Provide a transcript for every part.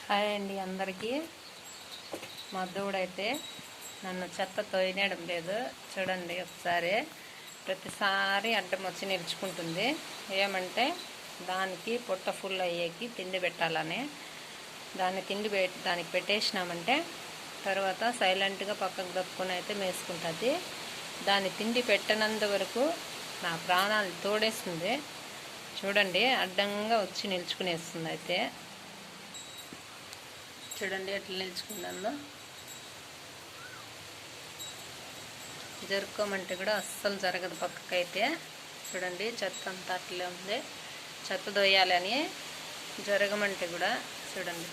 Hi అండి అందరికీ. మా దూడైతే నన్ను చెత్త తోయడం లేదు. చూడండి ఒకసారి, ప్రతిసారి అడ్డం వచ్చి నిలుచుకుంటుంది. ఏమంటే దానికి పొట్ట ఫుల్ అయ్యేకి తిండి పెట్టాలని దానికి పెట్టేసినామంటే తర్వాత సైలెంట్గా పక్కకు దప్పుకొని అయితే మేసుకుంటుంది. దాన్ని తిండి పెట్టనంత వరకు నా ప్రాణాలు తోడేస్తుంది. చూడండి అడ్డంగా వచ్చి నిలుచుకునేస్తుంది. అయితే చూడండి ఎట్లా నిలుచుకున్నాను. జరుపుకోమంటే కూడా అస్సలు జరగదు పక్కకైతే. చూడండి చెత్త అంతా అట్లే ఉంది. చెత్త దొయ్యాలని జరగమంటే కూడా చూడండి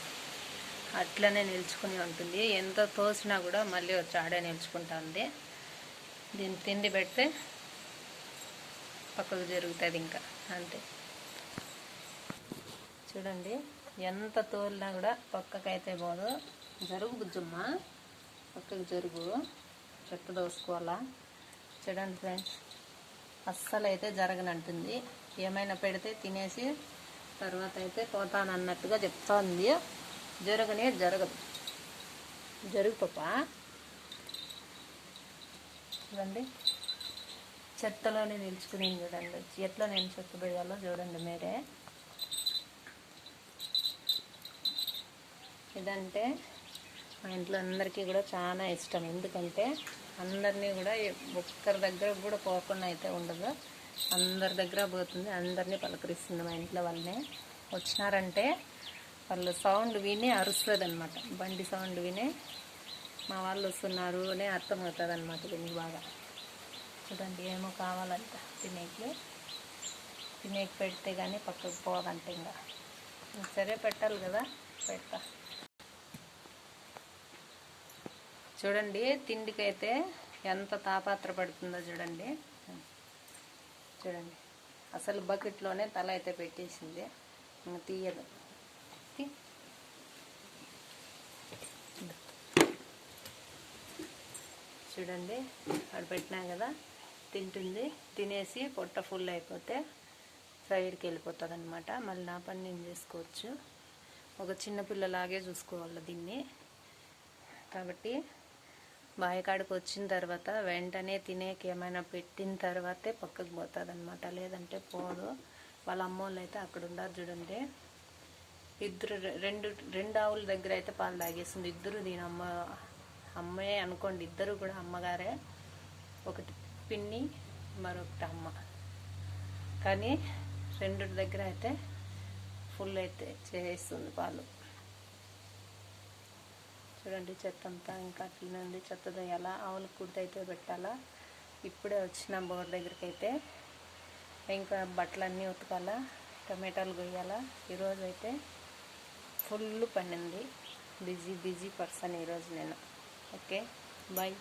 అట్లనే నిలుచుకుని ఉంటుంది. ఎంత తోసినా కూడా మళ్ళీ వచ్చి ఆడే నిలుచుకుంటుంది. దీన్ని తిండి పెడితే పక్కకు జరుగుతుంది ఇంకా అంతే. చూడండి ఎంత తోలినా కూడా పక్కకైతే పోదు. జరుగు బుజ్జమ్మ, పక్కకు జరుగు, చెత్త దోసుకోవాలా. చూడండి ఫ్రెండ్స్, అస్సలు అయితే జరగనంటుంది. ఏమైనా పెడితే తినేసి తర్వాత అయితే పోతానన్నట్టుగా చెప్తోంది. జరగనే జరగదు. జరుగు పాప. చూడండి చెత్తలోనే నిలుచుకుని చూడండి ఎట్లా నేను చెత్త పోయాలో చూడండి మీరే. ఇదంటే మా ఇంట్లో అందరికీ కూడా చాలా ఇష్టం. ఎందుకంటే అందరినీ కూడా ఒక్కరి దగ్గర కూడా పోకుండా అయితే ఉండదు. అందరి దగ్గర పోతుంది, అందరినీ పలకరిస్తుంది. మా ఇంట్లో వాళ్ళని వచ్చినారంటే వాళ్ళు సౌండ్ విని అరుస్తుంది అనమాట. బండి సౌండ్ విని మా వాళ్ళు వస్తున్నారు అని అర్థమవుతుంది అనమాట దీనికి బాగా. చూడండి ఏమో కావాలంట తినేకి పెడితే కానీ పక్కకు పోదంటే ఇంకా సరే పెట్టాలి కదా, పెడతా. చూడండి తిండికైతే ఎంత తాపాత్ర పడుతుందో చూడండి. చూడండి అసలు బకెట్లోనే తల అయితే పెట్టేసింది, తీయదు. చూడండి అక్కడ పెట్టినా కదా, తింటుంది. తినేసి పొట్ట ఫుల్ అయిపోతే సైడ్కి వెళ్ళిపోతుంది అనమాట. మళ్ళీ నా పని నేను చేసుకోవచ్చు. ఒక చిన్నపిల్లలాగే చూసుకోవాలి దీన్ని. కాబట్టి బాయకాడికి వచ్చిన తర్వాత వెంటనే తినేకి ఏమైనా పెట్టిన తర్వాతే పక్కకు పోతుంది అనమాట. లేదంటే పోదు. వాళ్ళ అమ్మోళ్ళు అయితే అక్కడ ఉండారు చూడండి. ఇద్దరు రెండు ఆవుల దగ్గర అయితే పాలు తాగేస్తుంది. ఇద్దరు దీని అమ్మే అనుకోండి. ఇద్దరు కూడా అమ్మగారే, ఒకటి పిన్ని మరొకటి అమ్మ. కానీ రెండు దగ్గర అయితే ఫుల్ అయితే చేస్తుంది పాలు. చూడండి చెత్త అంతా ఇంకా అట్లనే ఉంది. చెత్త దొయ్యాలా, ఆవులకు కుడితే అయితే పెట్టాలా. ఇప్పుడే వచ్చిన బోర్ దగ్గరికి అయితే ఇంకా బట్టలన్నీ ఉతకాలా, టమాటాలు కొయ్యాలా. ఈరోజు అయితే ఫుల్ పని ఉంది. బిజీ పర్సన్ ఈరోజు నేను. Okay bye.